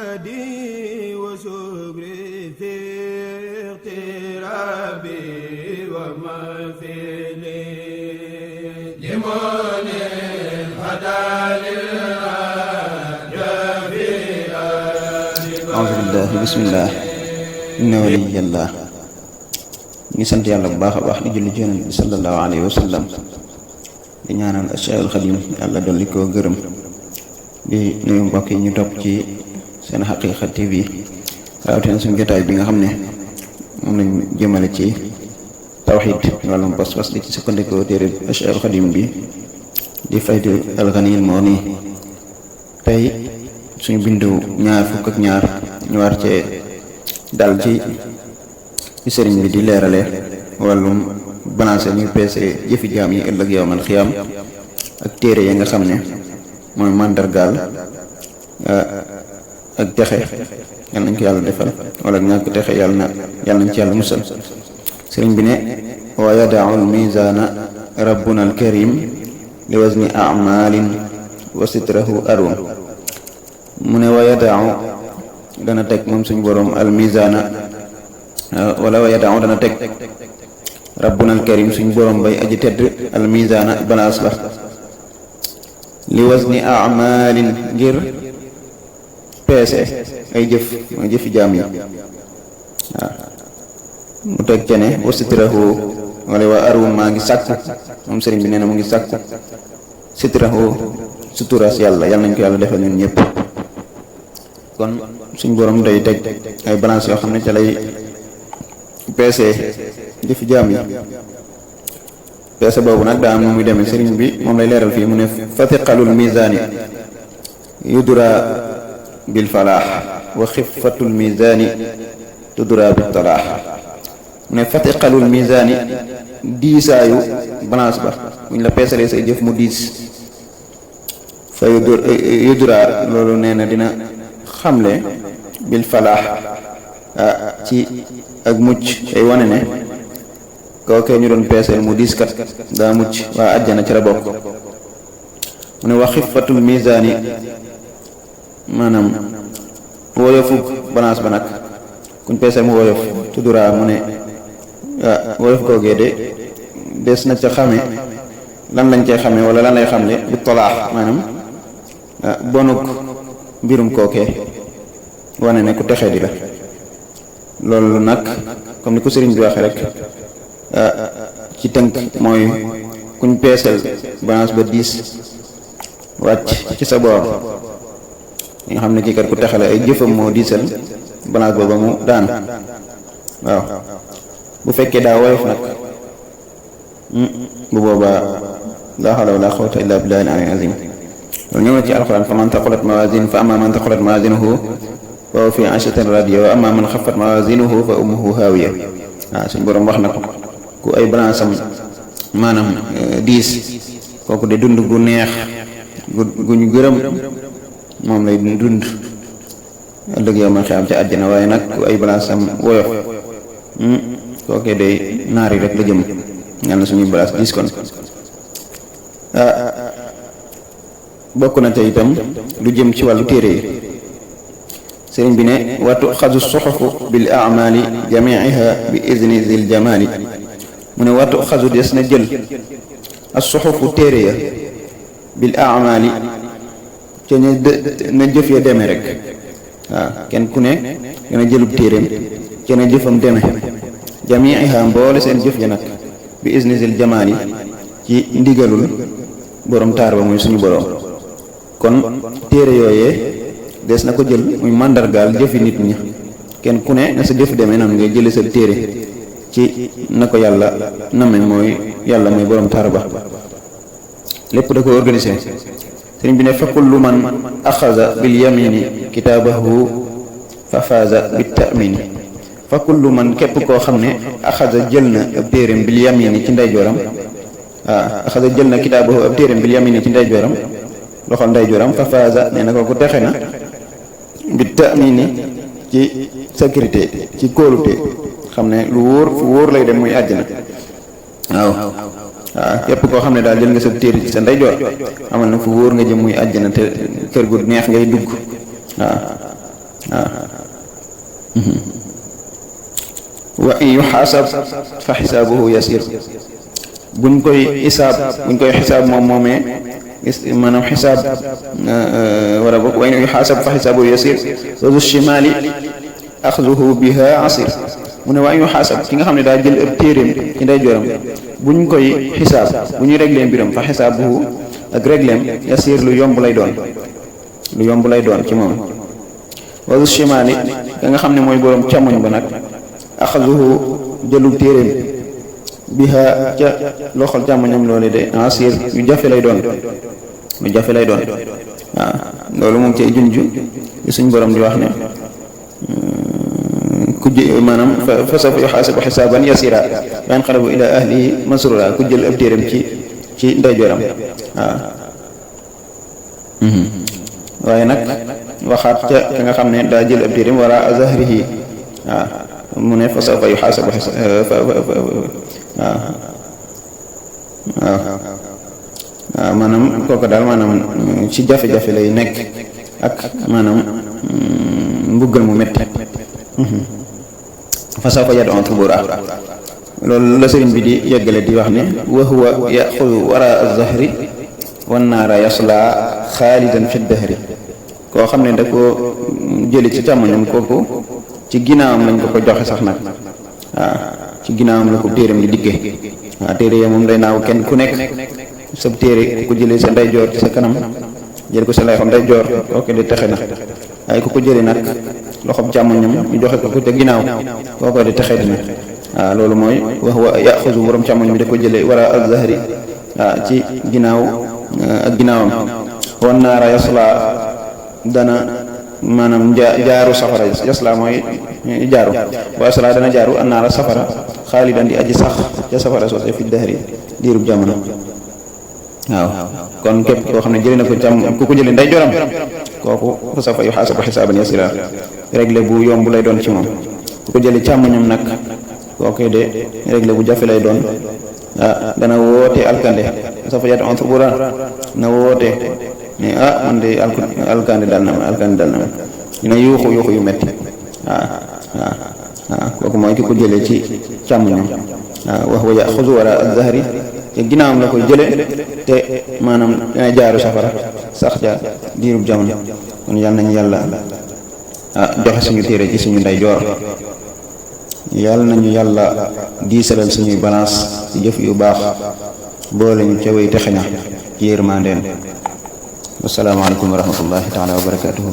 بدادي وشكري في اغترابي ومثلي لمن هدى أعوذ بالله بسم الله إن ولي الله ngi sant yàlla bu baax a baax di julli ci Yonent bi sallallahu alayhi wa sallam di ñaanal Cheikhul Khadim yàlla dolli koo gërëm di nuyu mbokk yi ñu topp ci seen Haqiqa TV rawatina suñu jotaay bi nga xam ne moom lañ jëmale ci tawxiid wàllum pas-pas di ci sukkandikoo téere Cheikhul Khadim bi di Faydu al-Ghaniyil Mughni tey suñu bindu ñaar fukk ak ñaar ñu war cee dal ci sëriñ bi di leerale wàllum balancé ñu peese jëfi jaam yi ëllëg yawmal xiyaam ak téere ya nga xam ne mooy màndargaal ak texe yal nañ ko yàlla defal wala ñàkk texe yàlla nañ ci yàlla musal sëriñ bi ne wa yadaa'u al-miizaana rabbuna al-karim li wazni a'maalin wa sitrahu arum mu ne wa yadaa'u dana teg moom suñu boroom al-miizaana wala wa yadaa'u dana teg rabbuna al-karim suñu boroom bay aji tedd al-miizaana balance ba li wazni a'maalin ngir peese ay jëf mooy jëfi jaam yi waaw mu teg ca ne wasitrahu wala wa arum maa ngi sàkku moom sëriñ bi nee na mu ngi sàkku sitrahu suturaas yàlla nañ ko yàlla defal ñun ñëpp kon suñ borom day teg ay balance yoo xam ne ca lay peese jëfi jaam yi peese boobu nag daa am nu muy demee sëriñ bi moom lay leeral fii mu ne fatiqalul mizaani yudra bil falaax wa xifatul mizaani tudra bil talaax mu ne fatiqalul mizaani diisaayu balance ba buñ la peesalee say jëf mu diis fa yudra loolu nee na dina xamle bil falaax ci ak mucc ay wane ne kookee ñu doon peeseel mu diis kat daa mucc waa àjjana ci la bokk mu ne wax xifatul mizaani maanaam woyofug balance ba nag kuñ peeseel mu woyof tudduraa mu ne woyof googee de des na ca xame lan lañ cee xame wala lan lay xamle bu tolaax maanaam bonuk mbirum kookee wane ne ku texee di la loolu nag comme ni ko sëriñ bi waxee rek ci tënk mooy kuñ peeseel balance ba diis wàcc ci sa boor ñi nga xam ne kii kat ku texale ay jëfam moo diisal balance ba mu daan waaw bu fekkee daa woyof nag bu boobaa laa hawla wala quwwata illa billahi al-aliyyil azim loolu ñëw na ci alxuraan fa man taqulat mawaaziinuhu fa ammaa man taqulat mawaaziinuhu fa huwa fii 'ishatin raadiya wa ammaa man xaffat mawaaziinuhu fa ummuhu haawiya waaw suñ boroom wax na ko ku ay balance am maanaam diis kooku de dund gu neex gu ñu gërëm moom lay dund ëllëg yow man xam ci àjjana waaye nag ku ay balance am woyof kookee day naari rek la jëm ñaan na suñuy balance diis kon bokk na te itam lu jëm ci wàllu téere yi sëriñ bi ne watu xasu suxufu bil a'maali jamiiha bi izni zil jamaali mu ne watu xasu des na jël as suxufu téere ya bil a'maali ca na jëf ya demee rek waaw kenn ku ne dana jëlub téereem ca na jëfam demee jamiiha mboole seen jëf ya nag bi izni zil jamaali ci ndigalul borom taar ba muy suñu borom kon téere yooyee des na ko jël muy màndargaal jëfi nit ñi kenn ku ne na sa jëf demee noonu ngay jële sa téere ci na ko yàlla name mooy yàlla mooy borom taar ba lépp da ko organisé sëriñ bi ne fa kullu man axaza bil yamini kitaabahu fa faaza bit ta'mini fa kullu man képp koo xam ne axaza jël na ab téereem bil yamini ci ndeyjooram axaza jël na kitaabahu ab téereem bil yamini ci ndeyjooram loxol ndeyjooram fa faaza nee na kooku texe na bit ta'mini ci sécurité ci kóolute xam ne lu wóor fu wóor lay dem muy àjjana waaw képp koo xam ne daal jël nga sa téere ci sa ndeyjoor amal na fu wóor nga jëm muy àjjana te kër gu neex ngay dugg wa in yuxaasab fa xisaabuhu yasir buñ koy xisaab moom moomee maanaam xisaab wala boog wa in yuxaasab fa xisaabuhu yasir wa zu shimaali axduhu biha asir mu ne waa ñu xaasab ki nga xam ne daa jël ab téeréem ci ndeyjooram buñ koy xisaab bu ñu réglee mbiram fa xisaabuhu ak régleem yasir lu yomb lay doon ci moom wa zu shimaali ka nga xam ne mooy boroom càmmoñ ba nag axduhu jëlu téeréem biha ca loxol càmmoñam loolu de asir yu jafe lay doon waaw loolu moom cay junj li suñ borom di wax ne maanaam fa sawfa yuxaasabu xisaaban yasira wa yanqalibu ila ahlihi masrura ku jël ab téeram ci ndeyjooram waaw waaye nag waxaat ca ka nga xam ne daa jël ab téeram wara zahrihi waaw mu ne fa sawfa yuxaasabu waaw maanaam kooku daal maanaam ci jafe-jafe lay nekk ak maanaam mbuggal mu metti fa sawfa yad'u thubura loolu la sëriñ bi di yeggale di wax ne wa huwa yaxudu wara az-zahri wan naara yasla xaalidan fi dahri koo xam ne da ko jëli ci càmmoñam kooku ci ginnaawam lañ ko joxe sax nag waaw ci ginnaawam la ko téeram di diggee waaw téere ya moom day naaw kenn ku nekk sa téere ku jëlee sa ndeyjoor ci sa kanam jël ko sa loxo ndeyjoor kooku di texe na waaye ku ko jëlee nag loxob càmmoñam ñu joxe ko ca ginnaaw kooku di texe dina waaw loolu mooy wa huwa yaxuzu borom càmmoñ bi da ko jëlee wara az-zahri waaw ci ginnaaw ak ginnaawam wan naara yasla dana maanaam jaaru safara yasla mooy jaaru wa yasla dana jaaru an naara safara xaalidan di aji sax ca safara soose fi dahri diirub jamono waaw kon képp koo xam ne jëlee na ko ku ko jëlee nday joram kooku fa sawfa yuxaasabu xisaaban yasira réglé bu yomb lay doon ci moom ku ko jëlee càmmoñam nag kooku de réglé bu jafe lay doon dana woote alkande sawfa yad'u thubura na woote ne man de alkande dal na ma dina yuuxu yu metti kooku mooy ki ko jëlee ci càmmoñam wa huwa yaxuzu wara az-zahri te ginnaawam la koy jële te maanaam dina jaaru safara sax ja diirub jamono kon yal nañu yàlla joxe suñu téere ci suñu ndeyjoor yal nañu yàlla diisalal suñuy balance ci jëf yu baax boole ñu ca way texe ña ci yërmandeem wasalaamaaleykum wa rahmatullahi taala wa barakatuhu